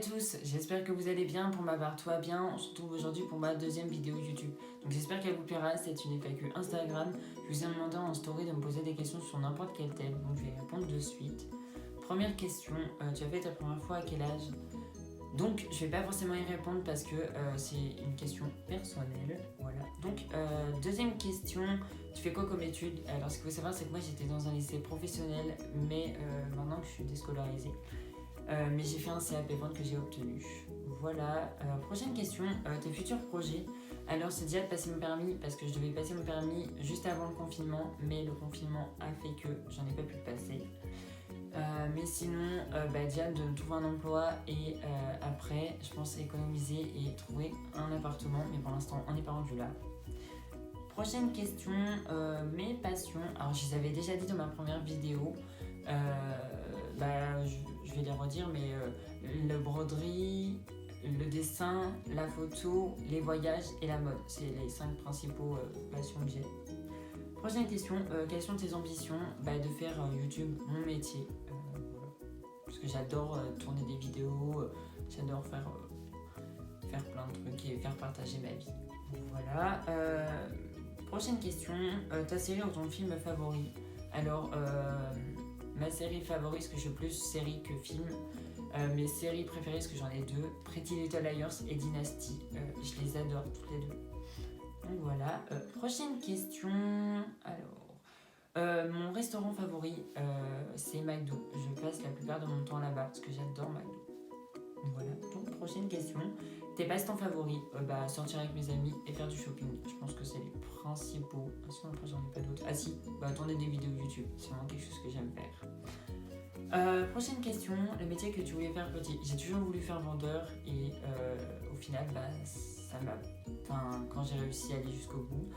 À tous, j'espère que vous allez bien. Pour ma part, tout va bien. On se retrouve aujourd'hui pour ma deuxième vidéo YouTube. Donc j'espère qu'elle vous plaira. C'est une FAQ Instagram. Je vous ai demandé en story de me poser des questions sur n'importe quel thème. Donc je vais y répondre de suite. Première question, tu as fait ta première fois à quel âge? Donc je vais pas forcément y répondre parce que c'est une question personnelle. Voilà. Donc deuxième question, tu fais quoi comme études? Alors ce qu'il faut savoir c'est que moi j'étais dans un lycée professionnel, mais maintenant que je suis déscolarisée. Mais j'ai fait un CAP vente que j'ai obtenu. Voilà. Prochaine question, tes futurs projets. Alors c'est déjà de passer mon permis parce que je devais passer mon permis juste avant le confinement, mais le confinement a fait que j'en ai pas pu le passer. Mais sinon, déjà de trouver un emploi et après, je pense économiser et trouver un appartement, mais pour l'instant, on n'est pas rendu là. Prochaine question, mes passions. Alors, je les avais déjà dit dans ma première vidéo. Je vais les redire, mais le broderie, le dessin, la photo, les voyages et la mode. C'est les 5 principaux passions que j'ai. Prochaine question, quelles sont tes ambitions? De faire YouTube mon métier. Voilà. Parce que j'adore tourner des vidéos, j'adore faire plein de trucs et faire partager ma vie. Voilà. Prochaine question, ta série ou ton film favori? Alors, ma série favorite, parce que je suis plus série que film. Mes séries préférées, parce que j'en ai deux, Pretty Little Liars et Dynasty. Je les adore toutes les deux. Donc voilà. Prochaine question. Alors, mon restaurant favori, c'est McDo. Je passe la plupart de mon temps là-bas, parce que j'adore McDo. Voilà. Donc prochaine question. Tes passe-temps favoris? Sortir avec mes amis et faire du shopping. Je pense que c'est les principaux. Sinon après j'en ai pas d'autres. Ah si, tourner des vidéos YouTube. C'est vraiment quelque chose que j'aime faire. Prochaine question. Le métier que tu voulais faire petit? J'ai toujours voulu faire vendeur et au final ça m'a... Enfin, quand j'ai réussi à aller jusqu'au bout,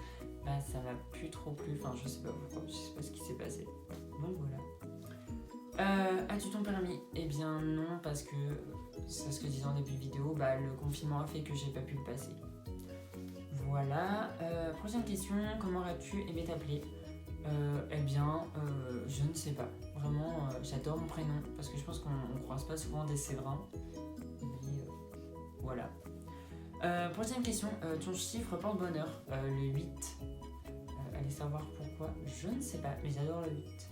ça m'a plus trop plu. Enfin, je sais pas pourquoi, je sais pas ce qui s'est passé. Donc voilà. As-tu ton permis? Eh bien non, parce que c'est ce que je disais en début de vidéo, le confinement a fait que j'ai pas pu le passer. Voilà. Prochaine question, comment aurais-tu aimé t'appeler? Je ne sais pas. Vraiment, j'adore mon prénom parce que je pense qu'on croise pas souvent des Séverins. Mais voilà. Prochaine question, ton chiffre porte-bonheur? Le 8. Allez savoir pourquoi, je ne sais pas, mais j'adore le 8.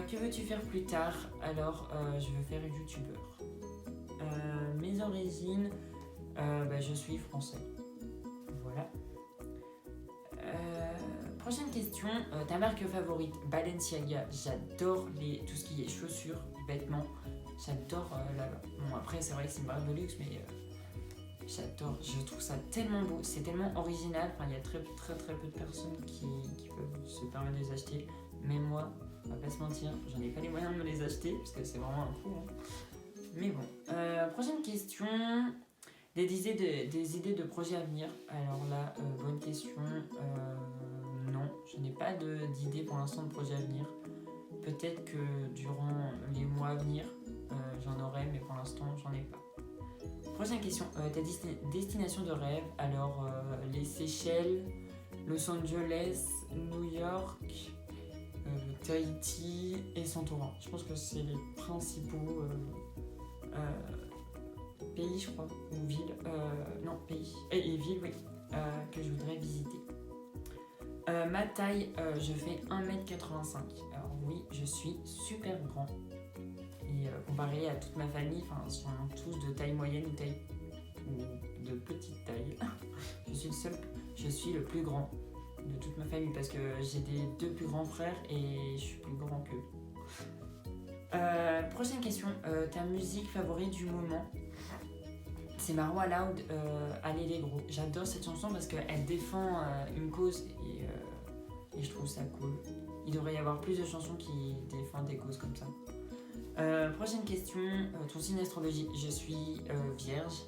Que veux-tu faire plus tard? Alors, je veux faire youtubeur. Mes origines, je suis français. Voilà. Prochaine question, ta marque favorite? Balenciaga. J'adore tout ce qui est chaussures, vêtements. J'adore Bon, après, c'est vrai que c'est une marque de luxe, mais j'adore. Je trouve ça tellement beau, c'est tellement original. Enfin, il y a très peu de personnes qui peuvent se permettre de les acheter. Mais moi, on va pas se mentir, j'en ai pas les moyens de me les acheter parce que c'est vraiment un coup. Mais bon. Prochaine question. Des idées de projets à venir. Alors là, bonne question. Non, je n'ai pas d'idées pour l'instant de projets à venir. Peut-être que durant les mois à venir, j'en aurai, mais pour l'instant, j'en ai pas. Prochaine question. Ta destination de rêve? Alors, les Seychelles, Los Angeles, New York, Tahiti et Santorin. Je pense que c'est les principaux pays, je crois, ou villes. Non, pays. Et villes, oui, que je voudrais visiter. Ma taille, je fais 1m85. Alors oui, je suis super grand. Et comparé à toute ma famille, ils sont tous de taille moyenne ou de petite taille. Je suis le plus grand de toute ma famille parce que j'ai deux plus grands frères et je suis plus grand qu'eux. Prochaine question, ta musique favorite du moment? C'est Marwa Loud, Allez les gros. J'adore cette chanson parce qu'elle défend une cause et je trouve ça cool. Il devrait y avoir plus de chansons qui défendent des causes comme ça. Prochaine question, ton signe astrologie? Je suis vierge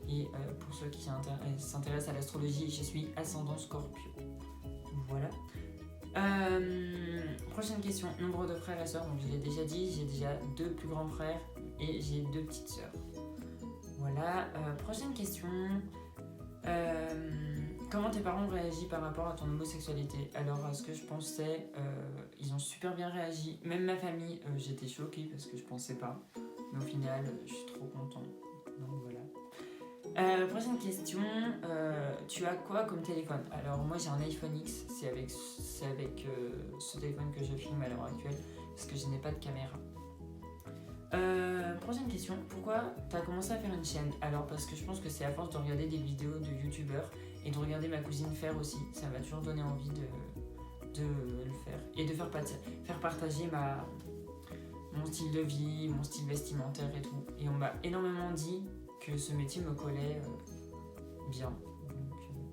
et pour ceux qui s'intéressent à l'astrologie, je suis ascendant Scorpio. Voilà. Prochaine question, nombre de frères et sœurs? Donc je l'ai déjà dit, j'ai déjà 2 plus grands frères et j'ai 2 petites sœurs. Voilà. Prochaine question, comment tes parents ont réagi par rapport à ton homosexualité? Alors ce que je pensais, ils ont super bien réagi. Même ma famille, j'étais choquée parce que je pensais pas. Mais au final, je suis trop contente. Donc voilà. Prochaine question, tu as quoi comme téléphone? Alors moi j'ai un iPhone X, c'est avec ce téléphone que je filme à l'heure actuelle, parce que je n'ai pas de caméra. Prochaine question, pourquoi tu as commencé à faire une chaîne? Alors parce que je pense que c'est à force de regarder des vidéos de youtubeurs et de regarder ma cousine faire aussi, ça m'a toujours donné envie de le faire et de faire partager mon style de vie, mon style vestimentaire et tout. Et on m'a énormément dit que ce métier me collait bien.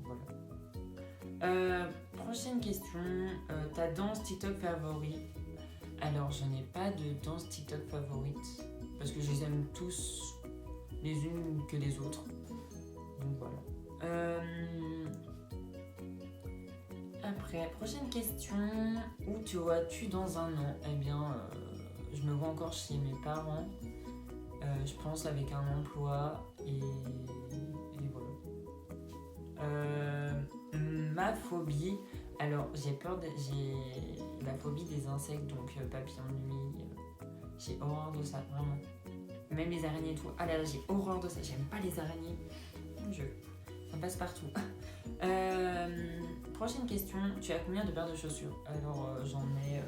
Donc voilà. Prochaine question, ta danse TikTok favorite? Alors je n'ai pas de danse TikTok favorite parce que je les aime tous les unes que les autres. Donc voilà. Après, prochaine question, où te vois-tu dans un an? Eh bien, je me vois encore chez mes parents. Je pense avec un emploi et voilà. Ma phobie, alors j'ai la phobie des insectes, donc papillons de nuit, j'ai horreur de ça, vraiment. Même les araignées et tout, ah là là, j'ai horreur de ça, j'aime pas les araignées. Mon Dieu, ça passe partout. Prochaine question, tu as combien de paires de chaussures? Alors j'en ai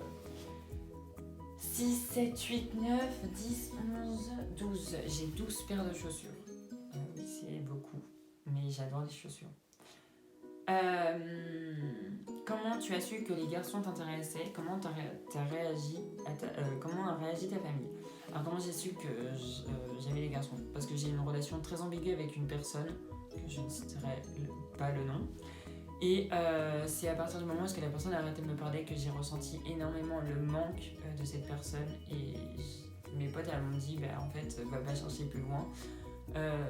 6, 7, 8, 9, 10, 11, 12. J'ai 12 paires de chaussures. Oui, c'est beaucoup, mais j'adore les chaussures. Comment tu as su que les garçons t'intéressaient? Comment a réagi ta famille? Alors comment j'ai su que j'aimais les garçons? Parce que j'ai une relation très ambiguë avec une personne, que je ne citerai pas le nom. Et c'est à partir du moment où la personne a arrêté de me parler que j'ai ressenti énormément le manque de cette personne. Et mes potes elles m'ont dit, en fait, va pas chercher plus loin.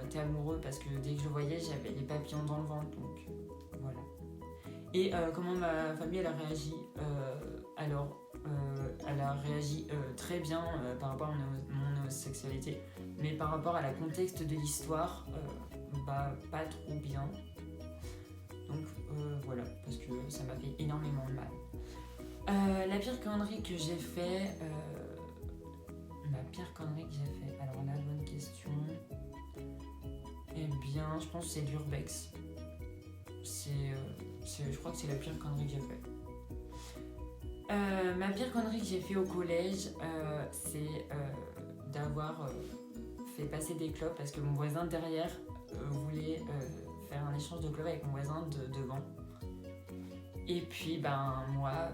T'es amoureux, parce que dès que je le voyais, j'avais les papillons dans le ventre. Donc voilà. Et comment ma famille elle a réagi? Elle a réagi très bien par rapport à mon homosexualité, mais par rapport à la contexte de l'histoire, pas trop bien. Donc voilà, parce que ça m'a fait énormément de mal. La pire connerie que j'ai fait, alors la bonne question, eh bien je pense que c'est l'urbex. Je crois que c'est la pire connerie que j'ai fait. Ma pire connerie que j'ai fait au collège, c'est d'avoir fait passer des clopes parce que mon voisin derrière voulait faire un échange de clopes avec mon voisin devant. Et puis moi,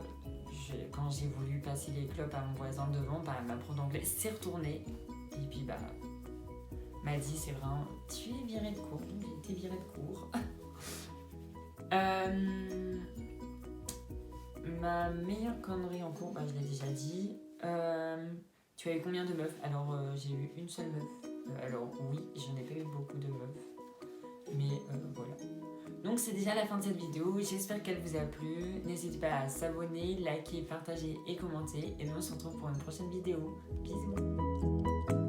quand j'ai voulu passer les clopes à mon voisin devant, ma prof d'anglais s'est retournée et puis m'a dit, c'est vraiment, tu es virée de cours. Donc j'ai été virée de cours. Ma meilleure connerie en cours, je l'ai déjà dit. Tu as eu combien de meufs? Alors j'ai eu une seule meuf. Alors oui, je n'ai pas eu beaucoup de meufs. Mais voilà. Donc c'est déjà la fin de cette vidéo. J'espère qu'elle vous a plu. N'hésitez pas à s'abonner, liker, partager et commenter. Et nous on se retrouve pour une prochaine vidéo. Bisous.